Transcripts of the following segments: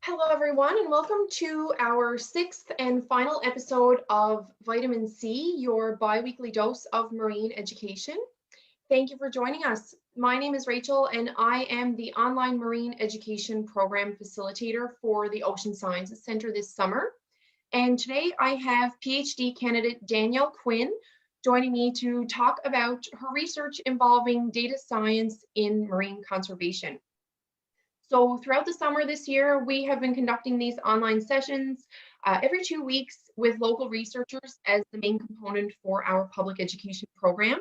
Hello, everyone, and welcome to our sixth and final episode of Vitamin C, your biweekly dose of marine education. Thank you for joining us. My name is Rachel, and I am the online marine education program facilitator for the Ocean Sciences Center this summer. And today I have PhD candidate Danielle Quinn joining me to talk about her research involving data science in marine conservation. So throughout the summer this year, we have been conducting these online sessions every 2 weeks with local researchers as the main component for our public education program.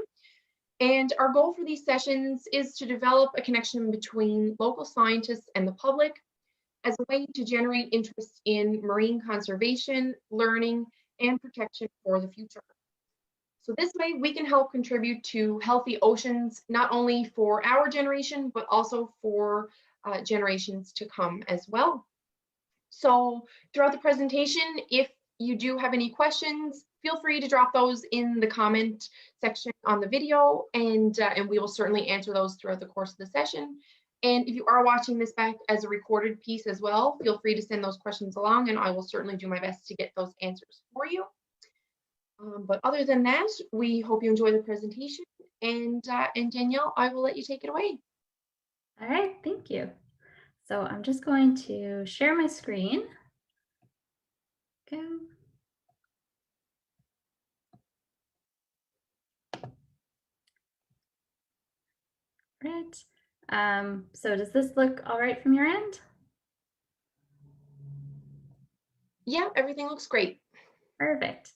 And our goal for these sessions is to develop a connection between local scientists and the public as a way to generate interest in marine conservation, learning, and protection for the future. So this way we can help contribute to healthy oceans, not only for our generation, but also for generations to come as well. So throughout the presentation, if you do have any questions, feel free to drop those in the comment section on the video, and we will certainly answer those throughout the course of the session. And if you are watching this back as a recorded piece as well, feel free to send those questions along, and I will certainly do my best to get those answers for you. But other than that, we hope you enjoy the presentation. And Danielle, I will let you take it away. All right, thank you. So I'm just going to share my screen. Go. Right. So does this look all right from your end? Yeah, everything looks great. Perfect.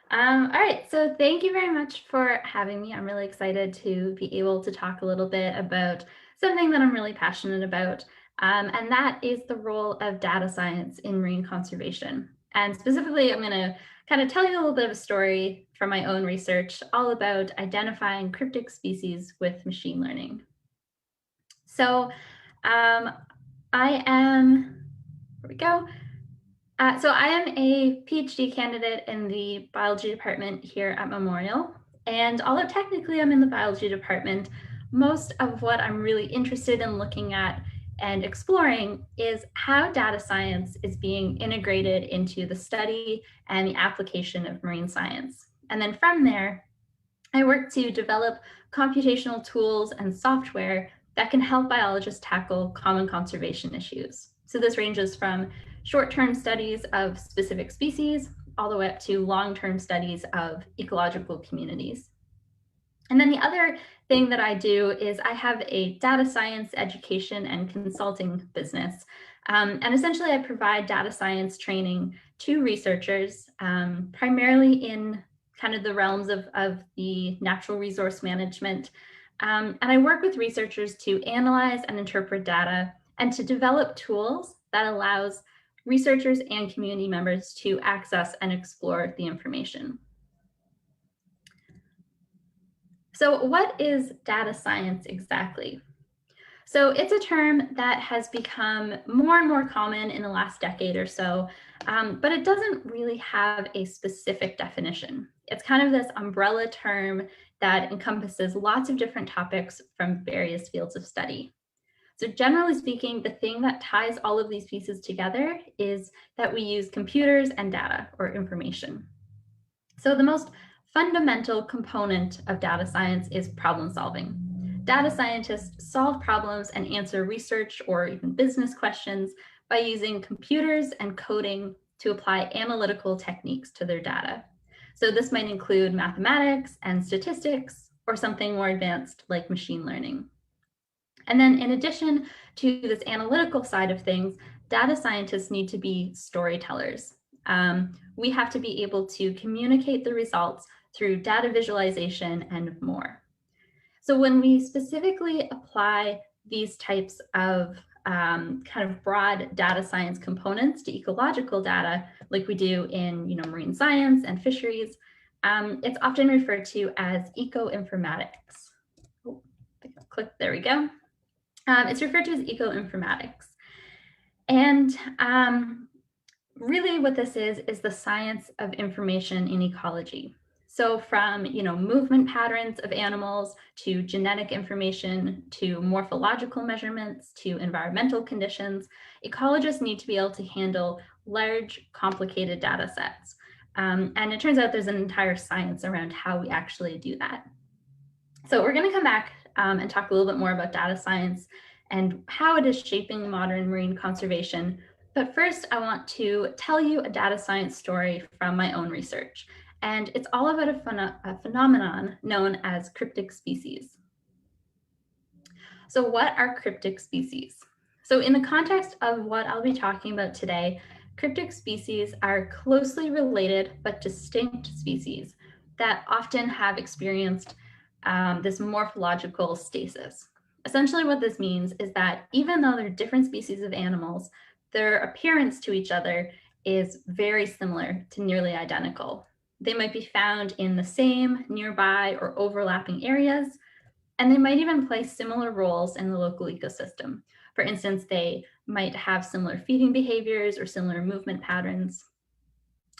All right, so thank you very much for having me. I'm really excited to be able to talk a little bit about something that I'm really passionate about, and that is the role of data science in marine conservation. And specifically, I'm going to kind of tell you a little bit of a story from my own research all about identifying cryptic species with machine learning. So here we go. So I am a PhD candidate in the biology department here at Memorial. And although technically I'm in the biology department, most of what I'm really interested in looking at and exploring is how data science is being integrated into the study and the application of marine science. And then from there, I work to develop computational tools and software that can help biologists tackle common conservation issues. So this ranges from short-term studies of specific species all the way up to long-term studies of ecological communities. And then the other thing that I do is I have a data science education and consulting business. And essentially I provide data science training to researchers, primarily in kind of the realms of the natural resource management. And I work with researchers to analyze and interpret data and to develop tools that allows researchers and community members to access and explore the information. So what is data science exactly? So it's a term that has become more and more common in the last decade or so, but it doesn't really have a specific definition. It's kind of this umbrella term that encompasses lots of different topics from various fields of study. So generally speaking, the thing that ties all of these pieces together is that we use computers and data or information. So the most fundamental component of data science is problem solving. Data scientists solve problems and answer research or even business questions by using computers and coding to apply analytical techniques to their data. So this might include mathematics and statistics or something more advanced like machine learning. And then in addition to this analytical side of things, data scientists need to be storytellers. We have to be able to communicate the results through data visualization and more. So when we specifically apply these types of kind of broad data science components to ecological data, like we do in marine science and fisheries, it's often referred to as eco-informatics. Oh, click, there we go. It's referred to as eco-informatics. And really what this is the science of information in ecology. So from, movement patterns of animals to genetic information to morphological measurements to environmental conditions, ecologists need to be able to handle large, complicated data sets. And it turns out there's an entire science around how we actually do that. So we're going to come back and talk a little bit more about data science and how it is shaping modern marine conservation. But first, I want to tell you a data science story from my own research. And it's all about a phenomenon known as cryptic species. So what are cryptic species? So in the context of what I'll be talking about today, cryptic species are closely related but distinct species that often have experienced this morphological stasis. Essentially what this means is that even though they're different species of animals, their appearance to each other is very similar to nearly identical. They might be found in the same, nearby, or overlapping areas, and they might even play similar roles in the local ecosystem. For instance, they might have similar feeding behaviors or similar movement patterns.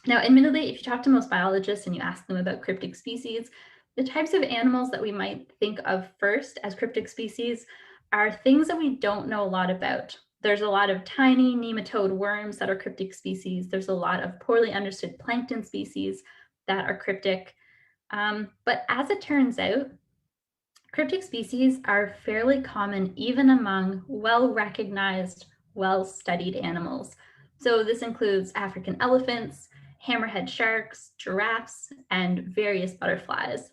Now, admittedly, if you talk to most biologists and you ask them about cryptic species, the types of animals that we might think of first as cryptic species are things that we don't know a lot about. There's a lot of tiny nematode worms that are cryptic species. There's a lot of poorly understood plankton species that are cryptic. But as it turns out, cryptic species are fairly common even among well-recognized, well-studied animals. So this includes African elephants, hammerhead sharks, giraffes, and various butterflies.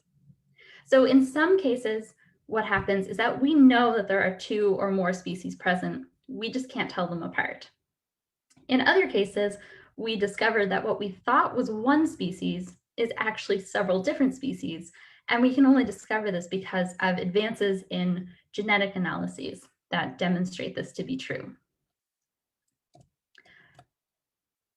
So in some cases, what happens is that we know that there are two or more species present. We just can't tell them apart. In other cases, we discovered that what we thought was one species is actually several different species, and we can only discover this because of advances in genetic analyses that demonstrate this to be true.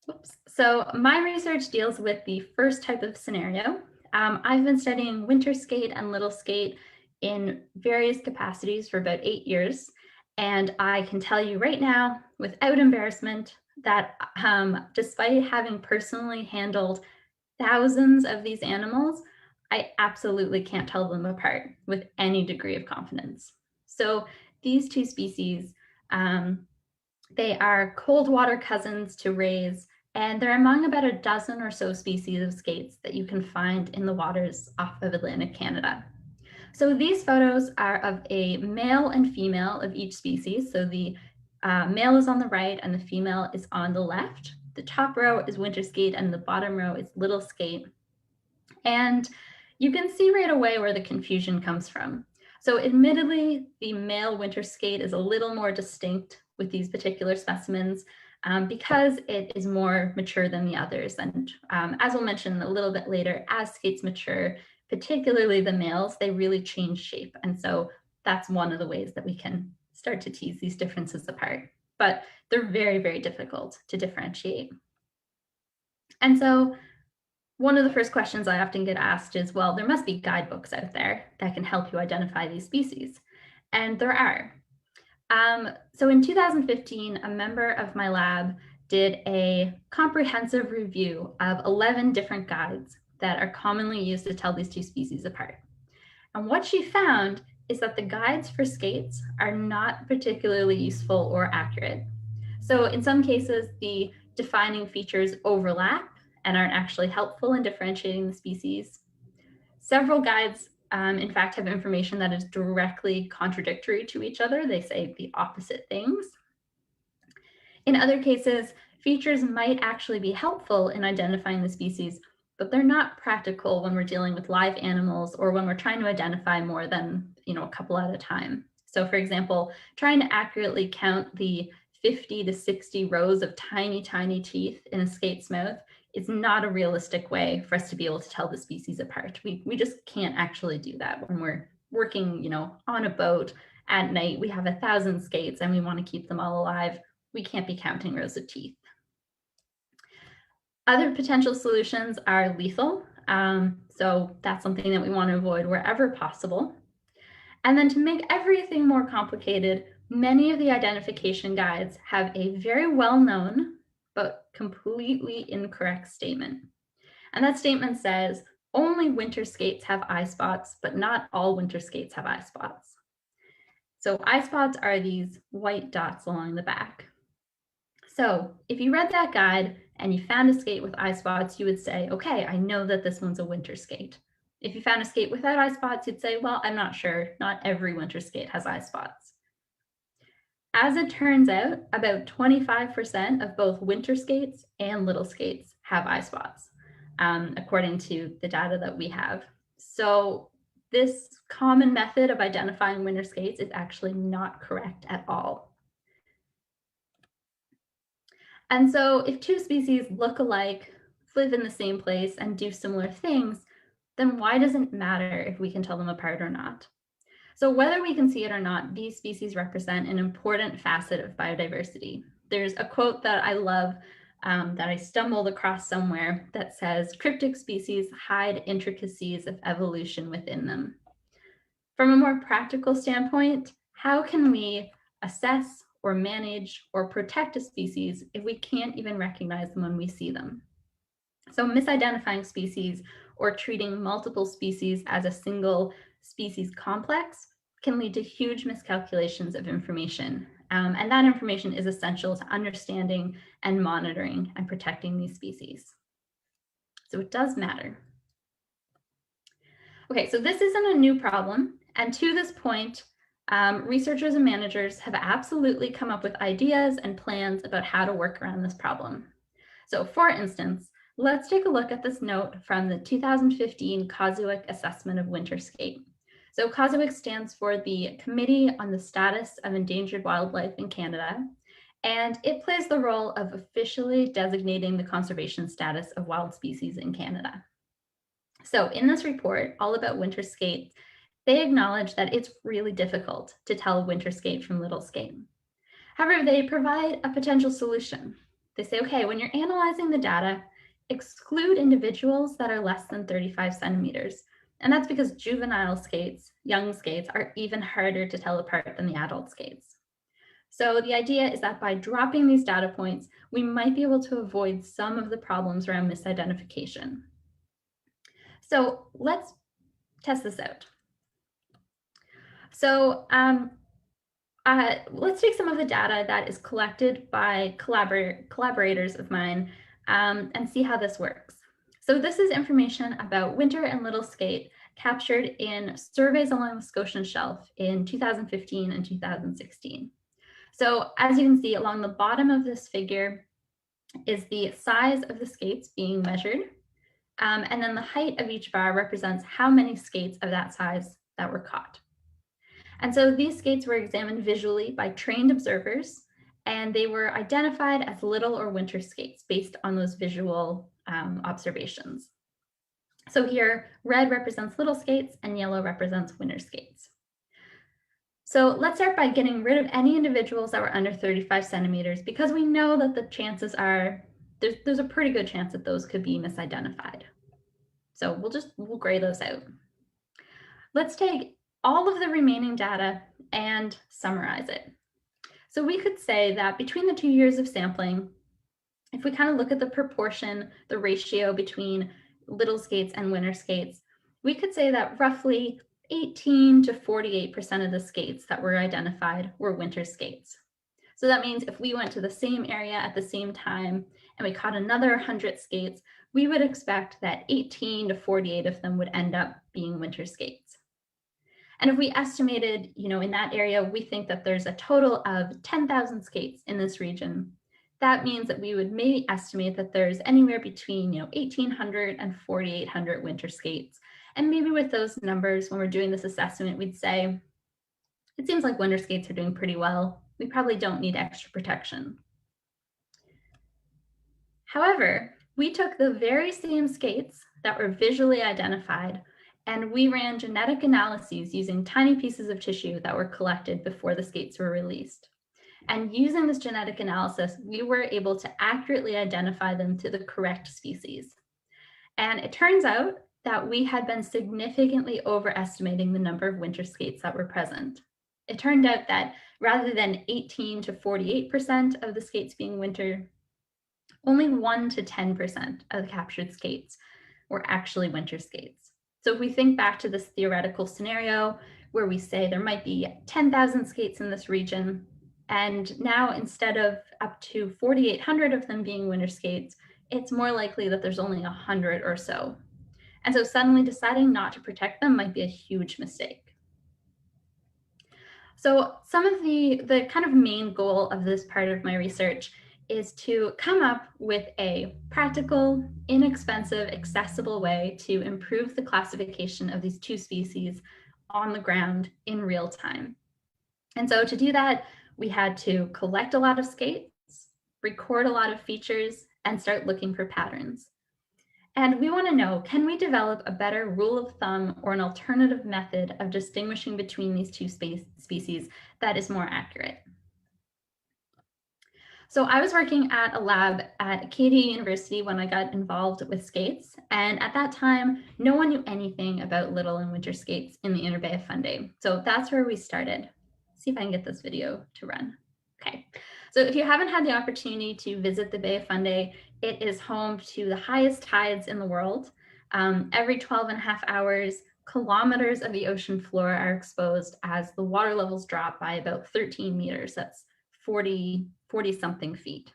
Oops. So my research deals with the first type of scenario. I've been studying winter skate and little skate in various capacities for about 8 years, and I can tell you right now, without embarrassment, that despite having personally handled thousands of these animals, I absolutely can't tell them apart with any degree of confidence. So these two species, they are cold water cousins to rays, and they're among about a dozen or so species of skates that you can find in the waters off of Atlantic Canada. So these photos are of a male and female of each species. So the male is on the right and the female is on the left. The top row is winter skate and the bottom row is little skate. And you can see right away where the confusion comes from. So admittedly, the male winter skate is a little more distinct with these particular specimens because it is more mature than the others. And as we'll mention a little bit later, as skates mature, particularly the males, they really change shape. And so that's one of the ways that we can start to tease these differences apart. But they're very, very difficult to differentiate. And so one of the first questions I often get asked is, well, there must be guidebooks out there that can help you identify these species. And there are. So in 2015, a member of my lab did a comprehensive review of 11 different guides that are commonly used to tell these two species apart. And what she found is that the guides for skates are not particularly useful or accurate. So in some cases, the defining features overlap and aren't actually helpful in differentiating the species. Several guides, in fact, have information that is directly contradictory to each other. They say the opposite things. In other cases, features might actually be helpful in identifying the species, but they're not practical when we're dealing with live animals or when we're trying to identify more than a couple at a time. So for example, trying to accurately count the 50 to 60 rows of tiny, tiny teeth in a skate's mouth is not a realistic way for us to be able to tell the species apart. We just can't actually do that when we're working, on a boat at night. We have 1,000 skates and we want to keep them all alive. We can't be counting rows of teeth. Other potential solutions are lethal. So that's something that we want to avoid wherever possible. And then to make everything more complicated, many of the identification guides have a very well-known but completely incorrect statement. And that statement says, only winter skates have eye spots, but not all winter skates have eye spots. So eye spots are these white dots along the back. So if you read that guide and you found a skate with eye spots, you would say, okay, I know that this one's a winter skate. If you found a skate without eye spots, you'd say, well, I'm not sure. Not every winter skate has eye spots. As it turns out, about 25% of both winter skates and little skates have eye spots, according to the data that we have. So this common method of identifying winter skates is actually not correct at all. And so if two species look alike, live in the same place, and do similar things, then why does it matter if we can tell them apart or not? So whether we can see it or not, these species represent an important facet of biodiversity. There's a quote that I love that I stumbled across somewhere that says, "Cryptic species hide intricacies of evolution within them." From a more practical standpoint, how can we assess or manage or protect a species if we can't even recognize them when we see them? So misidentifying species or treating multiple species as a single species complex can lead to huge miscalculations of information. And that information is essential to understanding and monitoring and protecting these species. So it does matter. Okay, so this isn't a new problem. And to this point, researchers and managers have absolutely come up with ideas and plans about how to work around this problem. So for instance, let's take a look at this note from the 2015 COSUIC Assessment of Winter Skate. So COSUIC stands for the Committee on the Status of Endangered Wildlife in Canada, and it plays the role of officially designating the conservation status of wild species in Canada. So in this report, all about winter skate, they acknowledge that it's really difficult to tell winter skate from little skate. However, they provide a potential solution. They say, okay, when you're analyzing the data, exclude individuals that are less than 35 centimeters. And that's because juvenile skates, young skates, are even harder to tell apart than the adult skates. So the idea is that by dropping these data points, we might be able to avoid some of the problems around misidentification. So let's test this out. So let's take some of the data that is collected by collaborators of mine and see how this works. So this is information about winter and little skate captured in surveys along the Scotian Shelf in 2015 and 2016. So as you can see, along the bottom of this figure is the size of the skates being measured. And then the height of each bar represents how many skates of that size that were caught. And so these skates were examined visually by trained observers, and they were identified as little or winter skates based on those visual observations. So here, red represents little skates and yellow represents winter skates. So let's start by getting rid of any individuals that were under 35 centimeters, because we know that the chances are, there's a pretty good chance that those could be misidentified. So we'll gray those out. Let's take all of the remaining data and summarize it. So we could say that between the 2 years of sampling, if we kind of look at the proportion, the ratio between little skates and winter skates, we could say that roughly 18 to 48% of the skates that were identified were winter skates. So that means if we went to the same area at the same time and we caught another 100 skates, we would expect that 18 to 48 of them would end up being winter skates. And if we estimated, in that area, we think that there's a total of 10,000 skates in this region. That means that we would maybe estimate that there's anywhere between 1,800 and 4,800 winter skates. And maybe with those numbers, when we're doing this assessment, we'd say, it seems like winter skates are doing pretty well. We probably don't need extra protection. However, we took the very same skates that were visually identified, and we ran genetic analyses using tiny pieces of tissue that were collected before the skates were released. And using this genetic analysis, we were able to accurately identify them to the correct species. And it turns out that we had been significantly overestimating the number of winter skates that were present. It turned out that rather than 18 to 48% of the skates being winter, only 1 to 10% of the captured skates or actually winter skates. So if we think back to this theoretical scenario where we say there might be 10,000 skates in this region, and now instead of up to 4,800 of them being winter skates, it's more likely that there's only 100 or so. And so suddenly deciding not to protect them might be a huge mistake. So some of the kind of main goal of this part of my research is to come up with a practical, inexpensive, accessible way to improve the classification of these two species on the ground in real time. And so to do that, we had to collect a lot of skates, record a lot of features, and start looking for patterns. And we want to know, can we develop a better rule of thumb or an alternative method of distinguishing between these two species that is more accurate? So I was working at a lab at Acadia University when I got involved with skates. And at that time, no one knew anything about little and winter skates in the Inner Bay of Fundy. So that's where we started. See if I can get this video to run. Okay, so if you haven't had the opportunity to visit the Bay of Fundy, it is home to the highest tides in the world. Every 12 and a half hours, kilometers of the ocean floor are exposed as the water levels drop by about 13 meters. That's 40 something feet.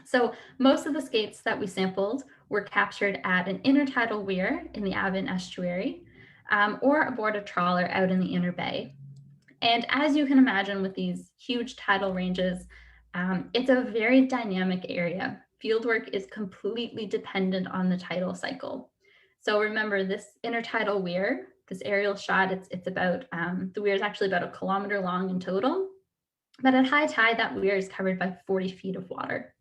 So most of the skates that we sampled were captured at an intertidal weir in the Avon estuary or aboard a trawler out in the Inner Bay. And as you can imagine with these huge tidal ranges, it's a very dynamic area. Fieldwork is completely dependent on the tidal cycle. So remember this intertidal weir, this aerial shot, it's about, the weir is actually about 1 kilometer long in total. But at high tide, that weir is covered by 40 feet of water.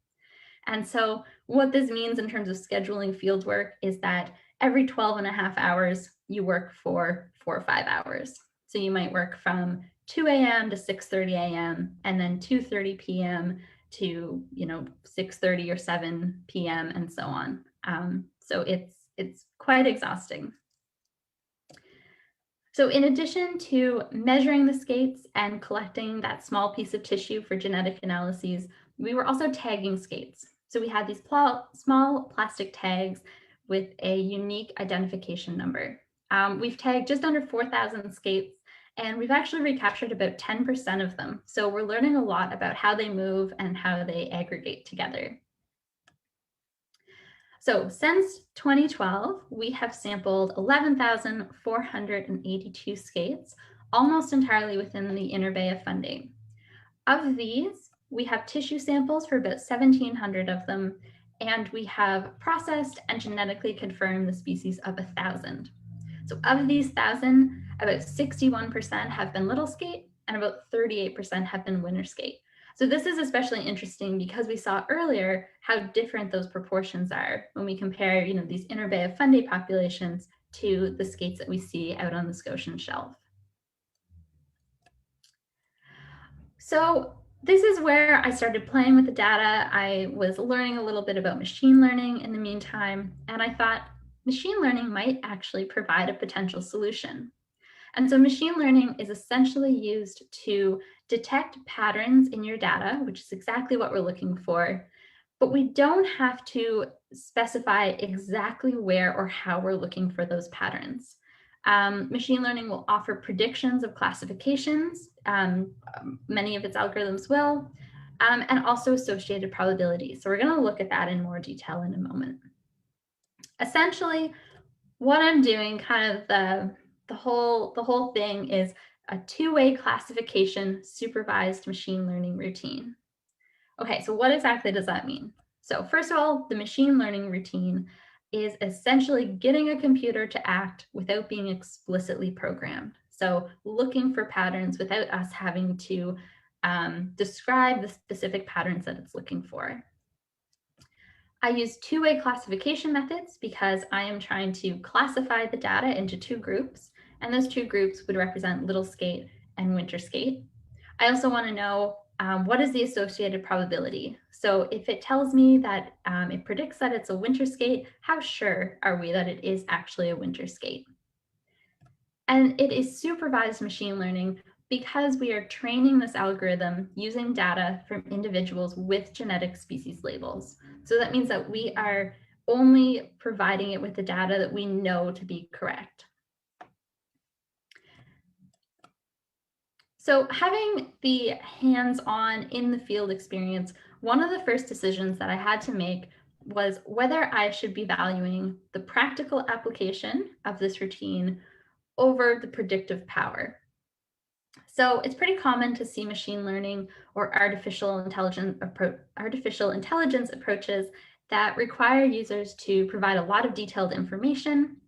And so what this means in terms of scheduling field work is that every 12 and a half hours, you work for 4 or 5 hours. So you might work from 2 a.m. to 6:30 a.m. and then 2:30 p.m. to 6:30 or 7 p.m. and so on. So it's quite exhausting. So in addition to measuring the skates and collecting that small piece of tissue for genetic analyses, we were also tagging skates. So we had these small plastic tags with a unique identification number. We've tagged just under 4,000 skates, and we've actually recaptured about 10% of them. So we're learning a lot about how they move and how they aggregate together. So since 2012, we have sampled 11,482 skates, almost entirely within the Inner Bay of Fundy. Of these, we have tissue samples for about 1,700 of them, and we have processed and genetically confirmed the species of 1,000. So of these 1,000, about 61% have been little skate, and about 38% have been winter skate. So this is especially interesting because we saw earlier how different those proportions are when we compare, these Inner Bay of Fundy populations to the skates that we see out on the Scotian shelf. So this is where I started playing with the data. I was learning a little bit about machine learning in the meantime, and I thought machine learning might actually provide a potential solution. And so machine learning is essentially used to detect patterns in your data, which is exactly what we're looking for, but we don't have to specify exactly where or how we're looking for those patterns. Machine learning will offer predictions of classifications, many of its algorithms will, and also associated probabilities. So we're going to look at that in more detail in a moment. Essentially, what I'm doing, kind of the whole thing, is a two-way classification supervised machine learning routine. Okay, so what exactly does that mean? So first of all, the machine learning routine is essentially getting a computer to act without being explicitly programmed. So looking for patterns without us having to describe the specific patterns that it's looking for. I use two-way classification methods because I am trying to classify the data into two groups, and those two groups would represent little skate and winter skate. I also want to know what is the associated probability. So if it tells me that it predicts that it's a winter skate, how sure are we that it is actually a winter skate? And it is supervised machine learning because we are training this algorithm using data from individuals with genetic species labels. So that means that we are only providing it with the data that we know to be correct. So having the hands-on in the field experience, one of the first decisions that I had to make was whether I should be valuing the practical application of this routine over the predictive power. So it's pretty common to see machine learning or artificial intelligence approaches that require users to provide a lot of detailed information.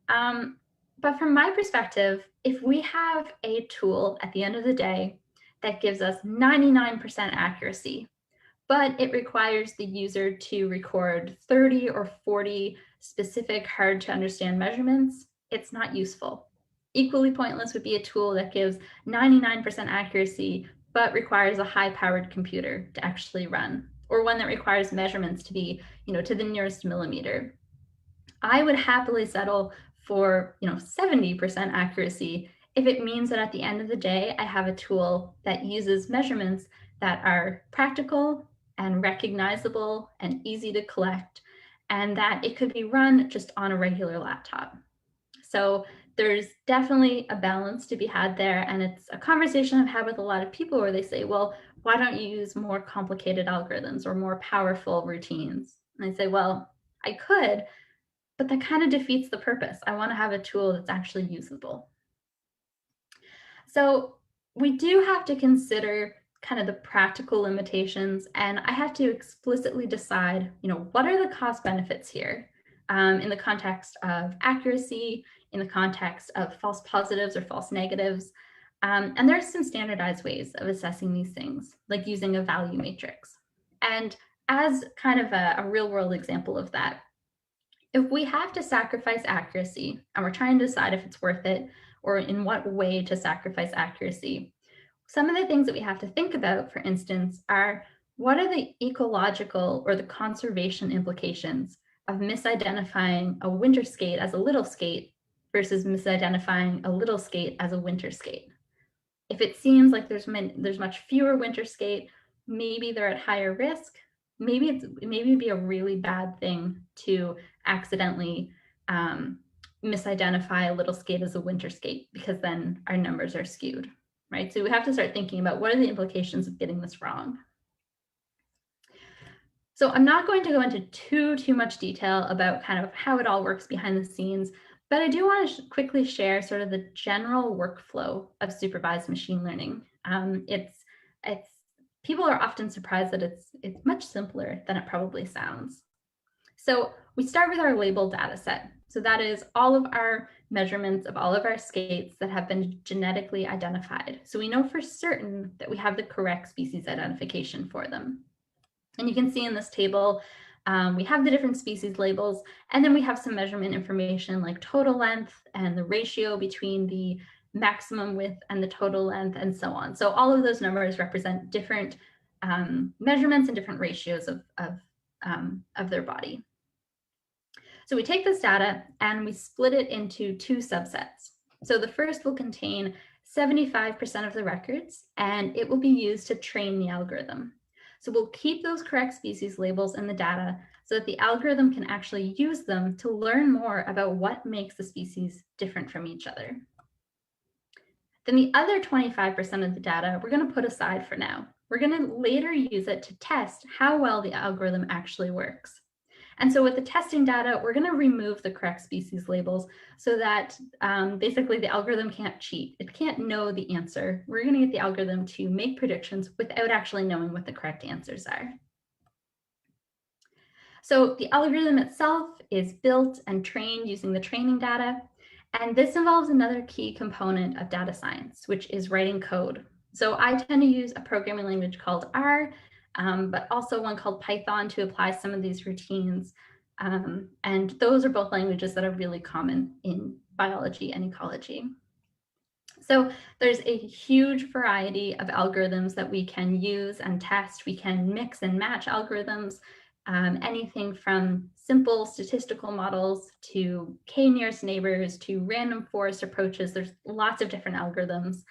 But from my perspective, if we have a tool at the end of the day that gives us 99% accuracy, but it requires the user to record 30 or 40 specific, hard to understand measurements, it's not useful. Equally pointless would be a tool that gives 99% accuracy, but requires a high-powered computer to actually run, or one that requires measurements to be, to the nearest millimeter. I would happily settle for, 70% accuracy if it means that at the end of the day, I have a tool that uses measurements that are practical and recognizable and easy to collect, and that it could be run just on a regular laptop. So there's definitely a balance to be had there. And it's a conversation I've had with a lot of people where they say, well, why don't you use more complicated algorithms or more powerful routines? And I say, well, I could, but that kind of defeats the purpose. I want to have a tool that's actually usable. So we do have to consider kind of the practical limitations, and I have to explicitly decide, what are the cost benefits here in the context of accuracy, in the context of false positives or false negatives. And there's some standardized ways of assessing these things, like using a value matrix. And as kind of a real world example of that, if we have to sacrifice accuracy and we're trying to decide if it's worth it or in what way to sacrifice accuracy, some of the things that we have to think about, for instance, are what are the ecological or the conservation implications of misidentifying a winter skate as a little skate versus misidentifying a little skate as a winter skate? If it seems like there's much fewer winter skate, maybe they're at higher risk. Maybe it'd be a really bad thing to accidentally misidentify a little skate as a winter skate, because then our numbers are skewed, right? So we have to start thinking about what are the implications of getting this wrong. So I'm not going to go into too much detail about kind of how it all works behind the scenes, but I do want to quickly share sort of the general workflow of supervised machine learning. People are often surprised that it's much simpler than it probably sounds. So we start with our label data set. So that is all of our measurements of all of our skates that have been genetically identified. So we know for certain that we have the correct species identification for them. And you can see in this table, we have the different species labels, and then we have some measurement information like total length and the ratio between the maximum width and the total length and so on. So all of those numbers represent different measurements and different ratios of their body. So we take this data and we split it into two subsets. So the first will contain 75% of the records, and it will be used to train the algorithm. So we'll keep those correct species labels in the data so that the algorithm can actually use them to learn more about what makes the species different from each other. Then the other 25% of the data we're going to put aside for now. We're going to later use it to test how well the algorithm actually works. And so with the testing data, we're going to remove the correct species labels so that basically the algorithm can't cheat. It can't know the answer. We're going to get the algorithm to make predictions without actually knowing what the correct answers are. So the algorithm itself is built and trained using the training data. And this involves another key component of data science, which is writing code. So I tend to use a programming language called R, but also one called Python to apply some of these routines. And those are both languages that are really common in biology and ecology. So there's a huge variety of algorithms that we can use and test. We can mix and match algorithms, anything from simple statistical models to k-nearest neighbors to random forest approaches. There's lots of different algorithms.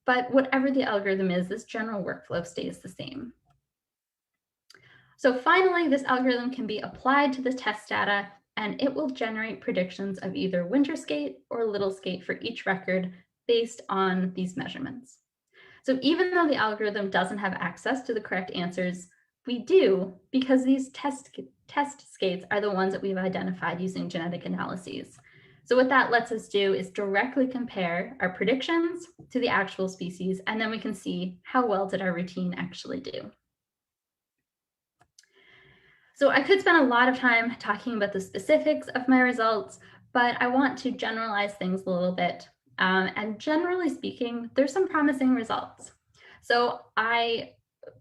But whatever the algorithm is, this general workflow stays the same. So finally, this algorithm can be applied to the test data, and it will generate predictions of either winter skate or little skate for each record based on these measurements. So even though the algorithm doesn't have access to the correct answers, we do, because these test skates are the ones that we've identified using genetic analyses. So what that lets us do is directly compare our predictions to the actual species, and then we can see how well did our routine actually do. So I could spend a lot of time talking about the specifics of my results, but I want to generalize things a little bit. And generally speaking, there's some promising results. So I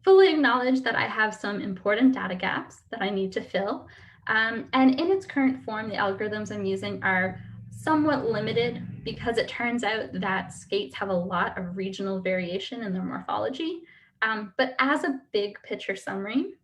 fully acknowledge that I have some important data gaps that I need to fill. And in its current form, the algorithms I'm using are somewhat limited because it turns out that skates have a lot of regional variation in their morphology. But as a big picture summary,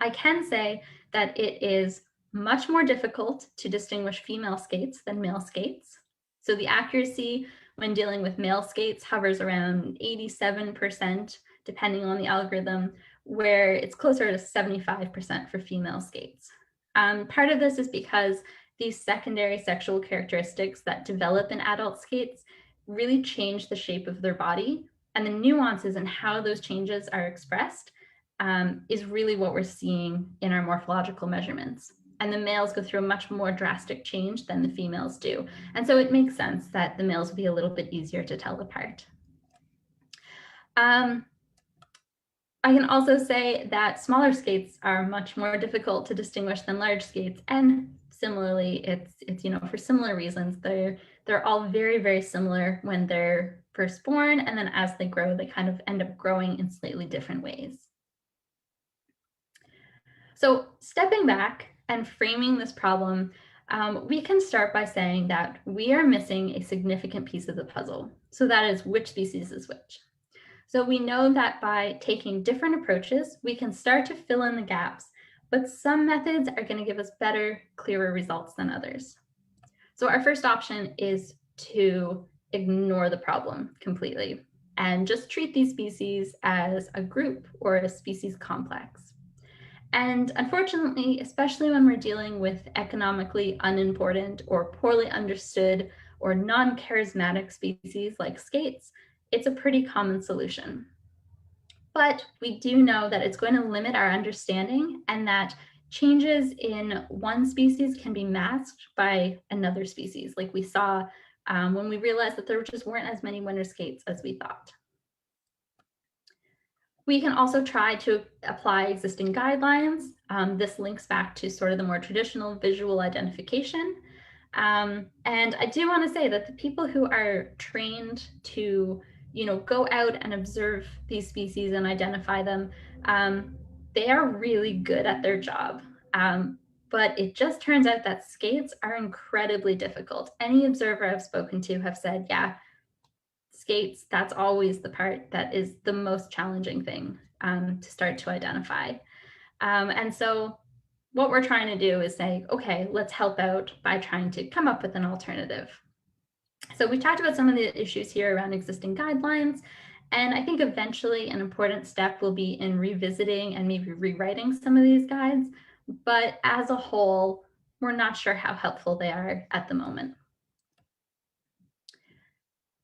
I can say that it is much more difficult to distinguish female skates than male skates. So the accuracy when dealing with male skates hovers around 87%, depending on the algorithm, where it's closer to 75% for female skates. Part of this is because these secondary sexual characteristics that develop in adult skates really change the shape of their body, and the nuances in how those changes are expressed is really what we're seeing in our morphological measurements. And the males go through a much more drastic change than the females do. And so it makes sense that the males will be a little bit easier to tell apart. I can also say that smaller skates are much more difficult to distinguish than large skates. And similarly, it's for similar reasons. They're all very, very similar when they're first born. And then as they grow, they kind of end up growing in slightly different ways. So stepping back and framing this problem, we can start by saying that we are missing a significant piece of the puzzle. So that is which species is which. So we know that by taking different approaches, we can start to fill in the gaps, but some methods are going to give us better, clearer results than others. So our first option is to ignore the problem completely and just treat these species as a group or a species complex. And unfortunately, especially when we're dealing with economically unimportant or poorly understood or non-charismatic species like skates, it's a pretty common solution. But we do know that it's going to limit our understanding and that changes in one species can be masked by another species, like we saw when we realized that there just weren't as many winter skates as we thought. We can also try to apply existing guidelines. This links back to sort of the more traditional visual identification. And I do want to say that the people who are trained to, go out and observe these species and identify them, they are really good at their job. But it just turns out that skates are incredibly difficult. Any observer I've spoken to have said, yeah, skates, that's always the part that is the most challenging thing to start to identify. And so what we're trying to do is say, okay, let's help out by trying to come up with an alternative. So we talked about some of the issues here around existing guidelines, and I think eventually an important step will be in revisiting and maybe rewriting some of these guides, but as a whole, we're not sure how helpful they are at the moment.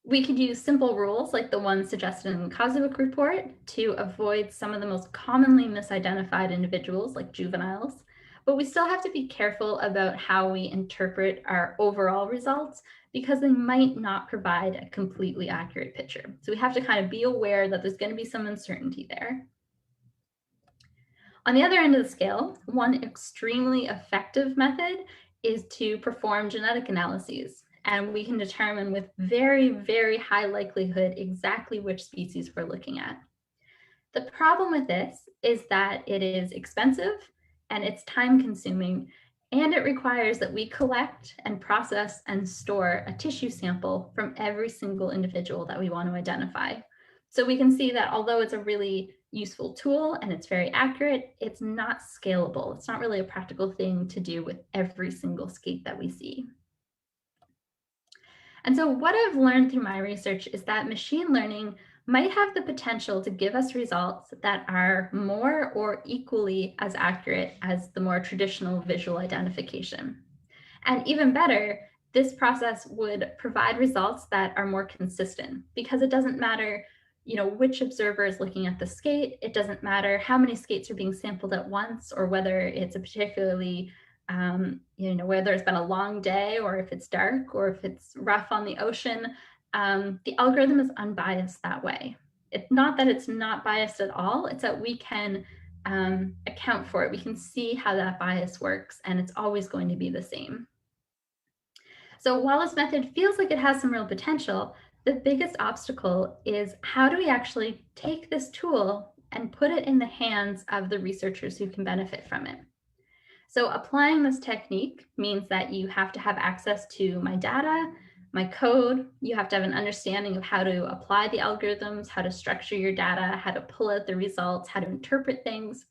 We could use simple rules like the ones suggested in the Kozlovic report to avoid some of the most commonly misidentified individuals like juveniles, but we still have to be careful about how we interpret our overall results because they might not provide a completely accurate picture. So we have to kind of be aware that there's going to be some uncertainty there. On the other end of the scale, one extremely effective method is to perform genetic analyses. And we can determine with very, very high likelihood exactly which species we're looking at. The problem with this is that it is expensive and it's time consuming, and it requires that we collect and process and store a tissue sample from every single individual that we want to identify. So we can see that although it's a really useful tool and it's very accurate, it's not scalable. It's not really a practical thing to do with every single skate that we see. And so what I've learned through my research is that machine learning might have the potential to give us results that are more or equally as accurate as the more traditional visual identification. And even better, this process would provide results that are more consistent, because it doesn't matter, which observer is looking at the skate. It doesn't matter how many skates are being sampled at once, or whether it's a particularly, whether it's been a long day, or if it's dark, or if it's rough on the ocean. The algorithm is unbiased that way. It's not that it's not biased at all, it's that we can account for it. We can see how that bias works, and it's always going to be the same. So while this method feels like it has some real potential, the biggest obstacle is, how do we actually take this tool and put it in the hands of the researchers who can benefit from it? So applying this technique means that you have to have access to my data, my code. You have to have an understanding of how to apply the algorithms, how to structure your data, how to pull out the results, how to interpret things.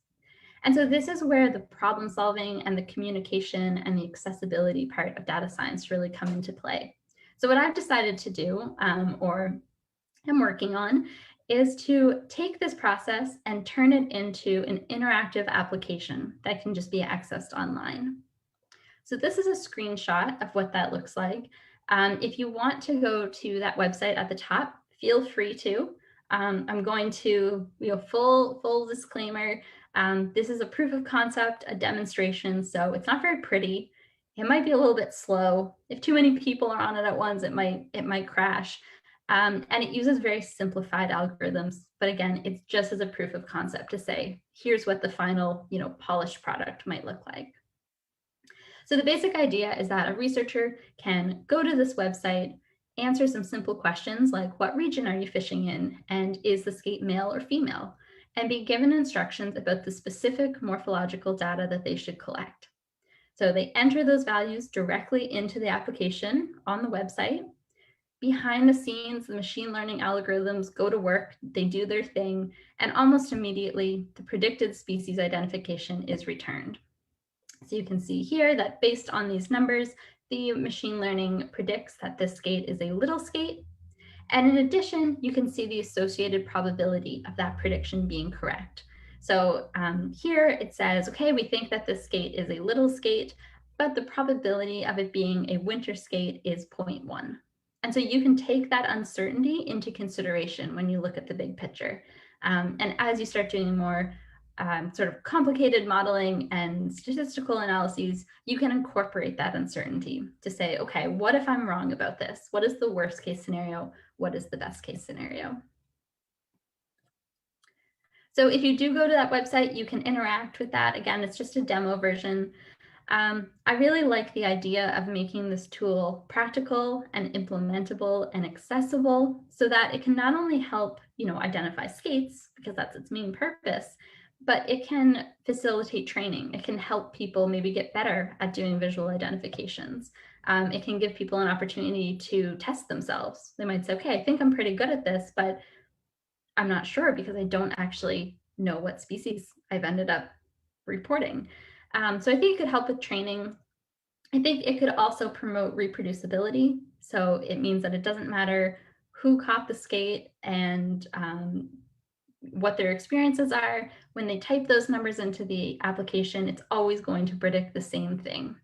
And so this is where the problem solving and the communication and the accessibility part of data science really come into play. So what I've decided to do, or am working on, is to take this process and turn it into an interactive application that can just be accessed online. So this is a screenshot of what that looks like. If you want to go to that website at the top, feel free to. I'm going to, full disclaimer, this is a proof of concept, a demonstration, so it's not very pretty. It might be a little bit slow. If too many people are on it at once, it might crash. And it uses very simplified algorithms. But again, it's just as a proof of concept to say, here's what the final, polished product might look like. So the basic idea is that a researcher can go to this website, answer some simple questions like, what region are you fishing in? And is the skate male or female? And be given instructions about the specific morphological data that they should collect. So they enter those values directly into the application on the website. Behind the scenes, the machine learning algorithms go to work, they do their thing, and almost immediately, the predicted species identification is returned. So you can see here that based on these numbers, the machine learning predicts that this skate is a little skate. And in addition, you can see the associated probability of that prediction being correct. So here it says, okay, we think that this skate is a little skate, but the probability of it being a winter skate is 0.1. And so you can take that uncertainty into consideration when you look at the big picture. And as you start doing more sort of complicated modeling and statistical analyses, you can incorporate that uncertainty to say, okay, what if I'm wrong about this? What is the worst case scenario? What is the best case scenario? So if you do go to that website, you can interact with that. Again, it's just a demo version. I really like the idea of making this tool practical and implementable and accessible, so that it can not only help, identify skates, because that's its main purpose, but it can facilitate training. It can help people maybe get better at doing visual identifications. It can give people an opportunity to test themselves. They might say, okay, I think I'm pretty good at this, but I'm not sure because I don't actually know what species I've ended up reporting. So I think it could help with training. I think it could also promote reproducibility. So it means that it doesn't matter who caught the skate and what their experiences are. When they type those numbers into the application, it's always going to predict the same thing.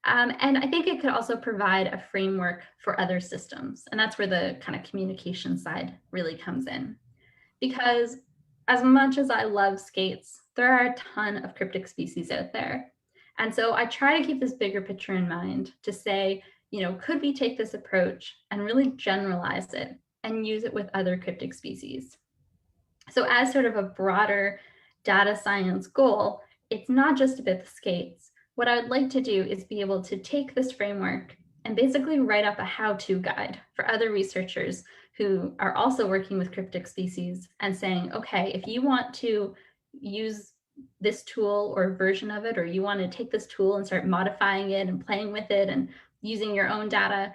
And I think it could also provide a framework for other systems. And that's where the kind of communication side really comes in. Because as much as I love skates, there are a ton of cryptic species out there. And so I try to keep this bigger picture in mind to say, could we take this approach and really generalize it and use it with other cryptic species? So as sort of a broader data science goal, it's not just about the skates. What I would like to do is be able to take this framework and basically write up a how-to guide for other researchers who are also working with cryptic species and saying, okay, if you want to use this tool or a version of it, or you want to take this tool and start modifying it and playing with it and using your own data,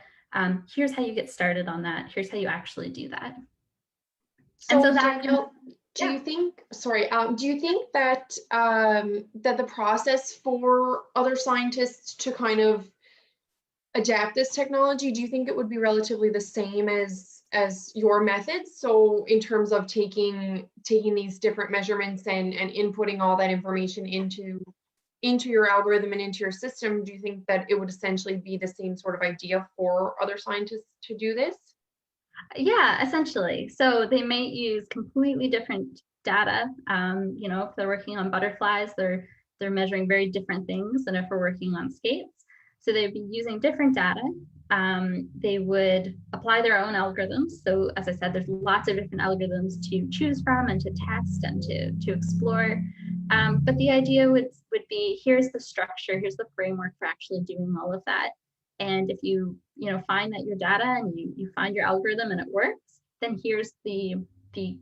here's how you get started on that. Here's how you actually do that. So Danielle, do you think that that the process for other scientists to kind of adapt this technology, do you think it would be relatively the same as as your methods. So in terms of taking these different measurements and inputting all that information into your algorithm and into your system, do you think that it would essentially be the same sort of idea for other scientists to do this? Yeah, essentially. So they may use completely different data. If they're working on butterflies, they're measuring very different things than if we're working on skates. So they'd be using different data. They would apply their own algorithms. So as I said, there's lots of different algorithms to choose from and to test and to explore. But the idea would be, here's the structure, here's the framework for actually doing all of that. And if you find that your data and you find your algorithm and it works, then here's the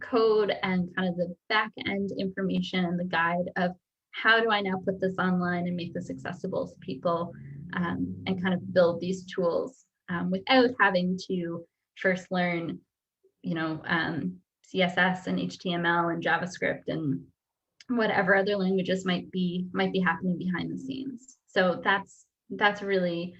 code and kind of the back end information and the guide of how do I now put this online and make this accessible to people, and kind of build these tools without having to first learn, CSS and HTML and JavaScript and whatever other languages might be happening behind the scenes. So that's really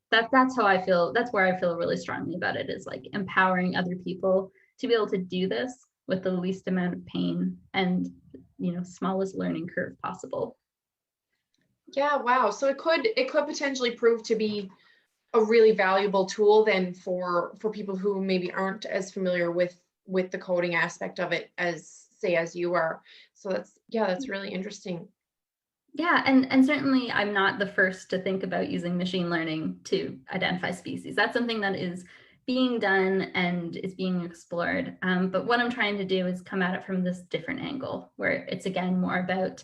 that's how I feel. That's where I feel really strongly about it, is like empowering other people to be able to do this with the least amount of pain and smallest learning curve possible. Yeah, wow. So it could potentially prove to be a really valuable tool then for people who maybe aren't as familiar with the coding aspect of it as you are. So that's really interesting. Yeah, and certainly I'm not the first to think about using machine learning to identify species. That's something that is being done and is being explored. But what I'm trying to do is come at it from this different angle, where it's again more about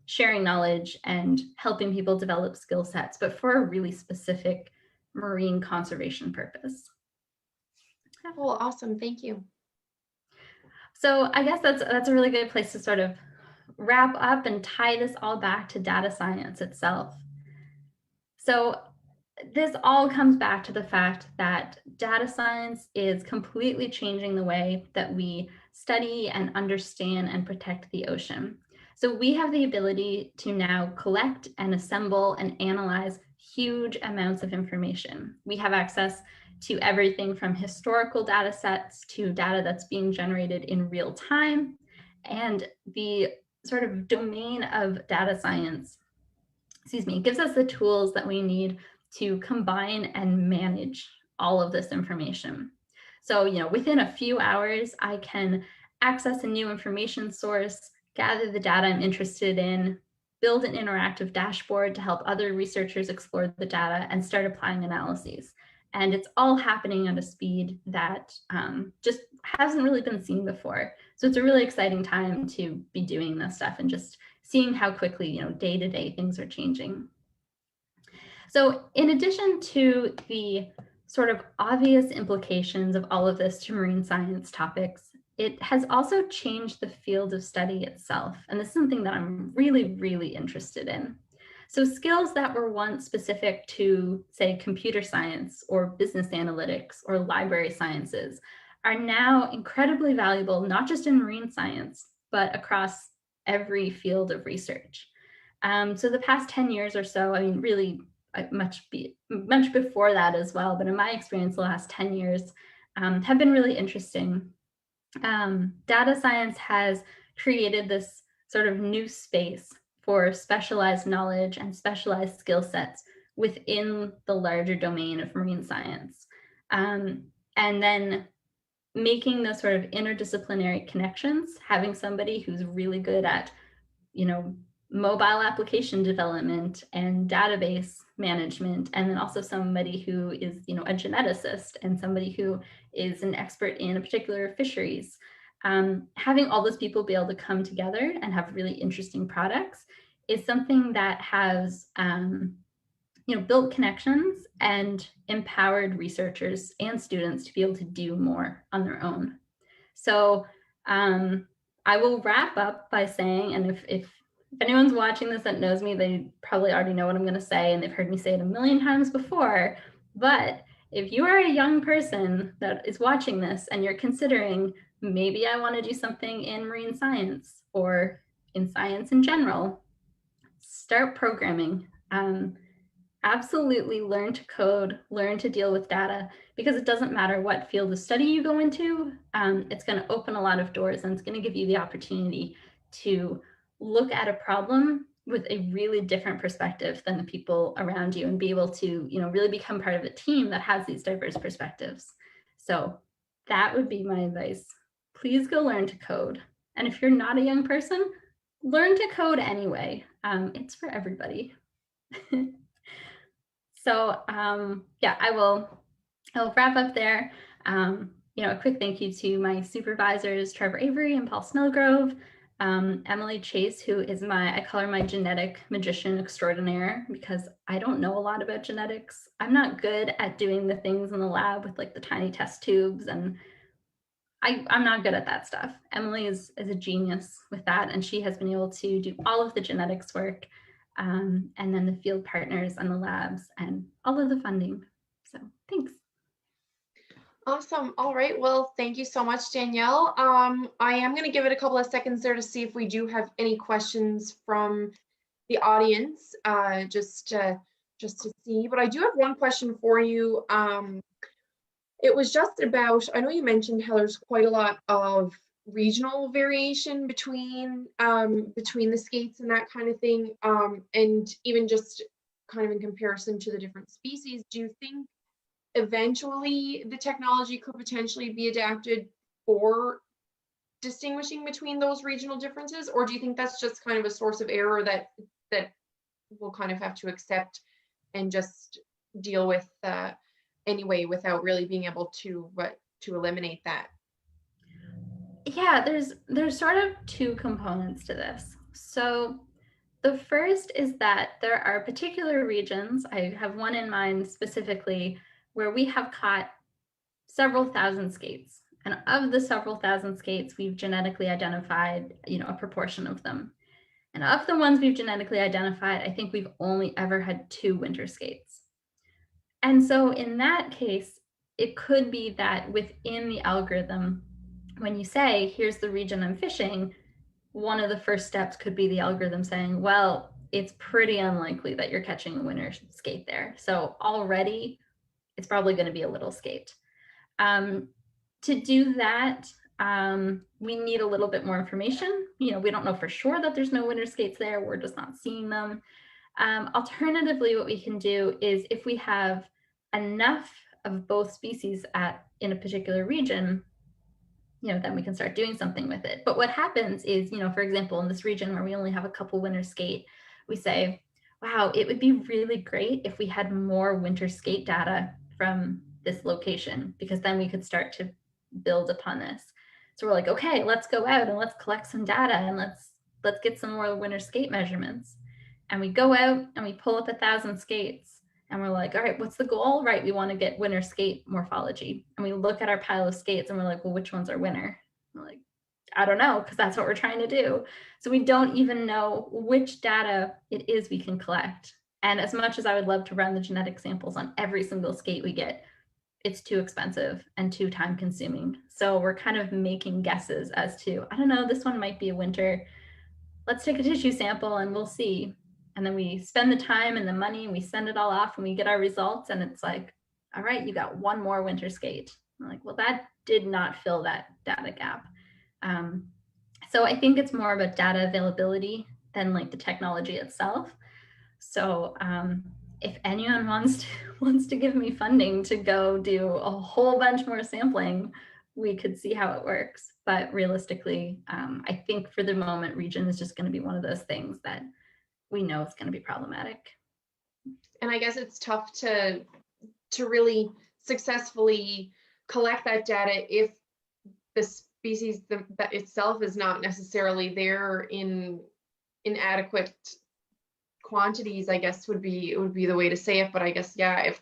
sharing knowledge and helping people develop skill sets, but for a really specific marine conservation purpose. Cool, awesome, thank you. So I guess that's a really good place to sort of wrap up and tie this all back to data science itself. So this all comes back to the fact that data science is completely changing the way that we study and understand and protect the ocean. So we have the ability to now collect and assemble and analyze huge amounts of information. We have access to everything from historical data sets to data that's being generated in real time. And the sort of domain of data science, gives us the tools that we need to combine and manage all of this information. So, within a few hours, I can access a new information source, gather the data I'm interested in, build an interactive dashboard to help other researchers explore the data and start applying analyses. And it's all happening at a speed that just hasn't really been seen before. So it's a really exciting time to be doing this stuff and just seeing how quickly, day to day things are changing. So in addition to the sort of obvious implications of all of this to marine science topics, it has also changed the field of study itself. And this is something that I'm really, really interested in. So skills that were once specific to, say, computer science or business analytics or library sciences are now incredibly valuable, not just in marine science, but across every field of research. So the past 10 years or so, I mean, really much before that as well, but in my experience, the last 10 years have been really interesting. Data science has created this sort of new space for specialized knowledge and specialized skill sets within the larger domain of marine science. And then making those sort of interdisciplinary connections, having somebody who's really good at, mobile application development and database management, and then also somebody who is, a geneticist and somebody who is an expert in a particular fisheries. Having all those people be able to come together and have really interesting products is something that has, built connections and empowered researchers and students to be able to do more on their own. So I will wrap up by saying, and if anyone's watching this that knows me, they probably already know what I'm going to say, and they've heard me say it a million times before. But if you are a young person that is watching this and you're considering, maybe I want to do something in marine science or in science in general, start programming. Absolutely learn to code, learn to deal with data, because it doesn't matter what field of study you go into, it's going to open a lot of doors, and it's going to give you the opportunity to look at a problem with a really different perspective than the people around you, and be able to, you know, really become part of a team that has these diverse perspectives. So that would be my advice. Please go learn to code. And if you're not a young person, learn to code anyway. It's for everybody. So yeah, I'll wrap up there. You know, a quick thank you to my supervisors, Trevor Avery and Paul Snellgrove, Emily Chase, who is I call her my genetic magician extraordinaire, because I don't know a lot about genetics. I'm not good at doing the things in the lab with like the tiny test tubes, and I'm not good at that stuff. Emily is a genius with that, and she has been able to do all of the genetics work, and then the field partners and the labs and all of the funding. So thanks. Awesome. All right. Well, thank you so much, Danielle. I am going to give it a couple of seconds there to see if we do have any questions from the audience, just to see. But I do have one question for you. It was just about, I know you mentioned how there's quite a lot of regional variation between the skates and that kind of thing, and even just kind of in comparison to the different species. Do you think eventually the technology could potentially be adapted for distinguishing between those regional differences, or do you think that's just kind of a source of error that we'll kind of have to accept and just deal with anyway, without really being able to eliminate that? Yeah, there's sort of two components to this. So the first is that there are particular regions, I have one in mind specifically, where we have caught several thousand skates. And of the several thousand skates, we've genetically identified, you know, a proportion of them. And of the ones we've genetically identified, I think we've only ever had 2 winter skates. And so in that case, it could be that within the algorithm, when you say, here's the region I'm fishing, one of the first steps could be the algorithm saying, well, it's pretty unlikely that you're catching a winter skate there. So already it's probably going to be a little skate. To do that, we need a little bit more information. You know, we don't know for sure that there's no winter skates there. We're just not seeing them. Alternatively, what we can do is, if we have enough of both species in a particular region, you know, then we can start doing something with it. But what happens is, you know, for example, in this region where we only have a couple winter skate, we say, wow, it would be really great if we had more winter skate data from this location, because then we could start to build upon this. So we're like, okay, let's go out and let's collect some data, and let's get some more winter skate measurements. And we go out and we pull up 1,000 skates, and we're like, all right, what's the goal? Right, we want to get winter skate morphology. And we look at our pile of skates and we're like, well, which ones are winter? We're like, I don't know, because that's what we're trying to do. So we don't even know which data it is we can collect. And as much as I would love to run the genetic samples on every single skate we get, it's too expensive and too time consuming. So we're kind of making guesses as to, I don't know, this one might be a winter. Let's take a tissue sample and we'll see. And then we spend the time and the money and we send it all off and we get our results, and it's like, all right, you got one more winter skate. I'm like, well, that did not fill that data gap. So I think it's more about data availability than like the technology itself. So if anyone wants to give me funding to go do a whole bunch more sampling, we could see how it works. But realistically, I think for the moment, region is just going to be one of those things that we know it's going to be problematic. And I guess it's tough to really successfully collect that data if the species that itself is not necessarily there in adequate quantities, I guess would be the way to say it. But I guess, yeah, if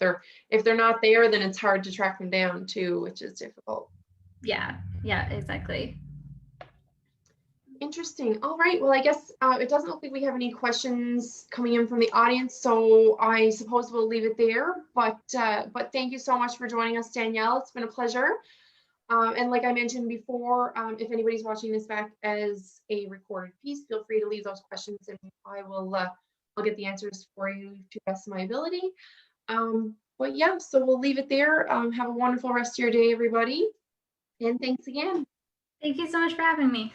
they're not there, then it's hard to track them down too, which is difficult. Yeah, exactly. Interesting. All right. Well, I guess it doesn't look like we have any questions coming in from the audience, so I suppose we'll leave it there. But thank you so much for joining us, Danielle. It's been a pleasure. And like I mentioned before, if anybody's watching this back as a recorded piece, feel free to leave those questions, and I'll get the answers for you to the best of my ability. But yeah, so we'll leave it there. Have a wonderful rest of your day, everybody. And thanks again. Thank you so much for having me.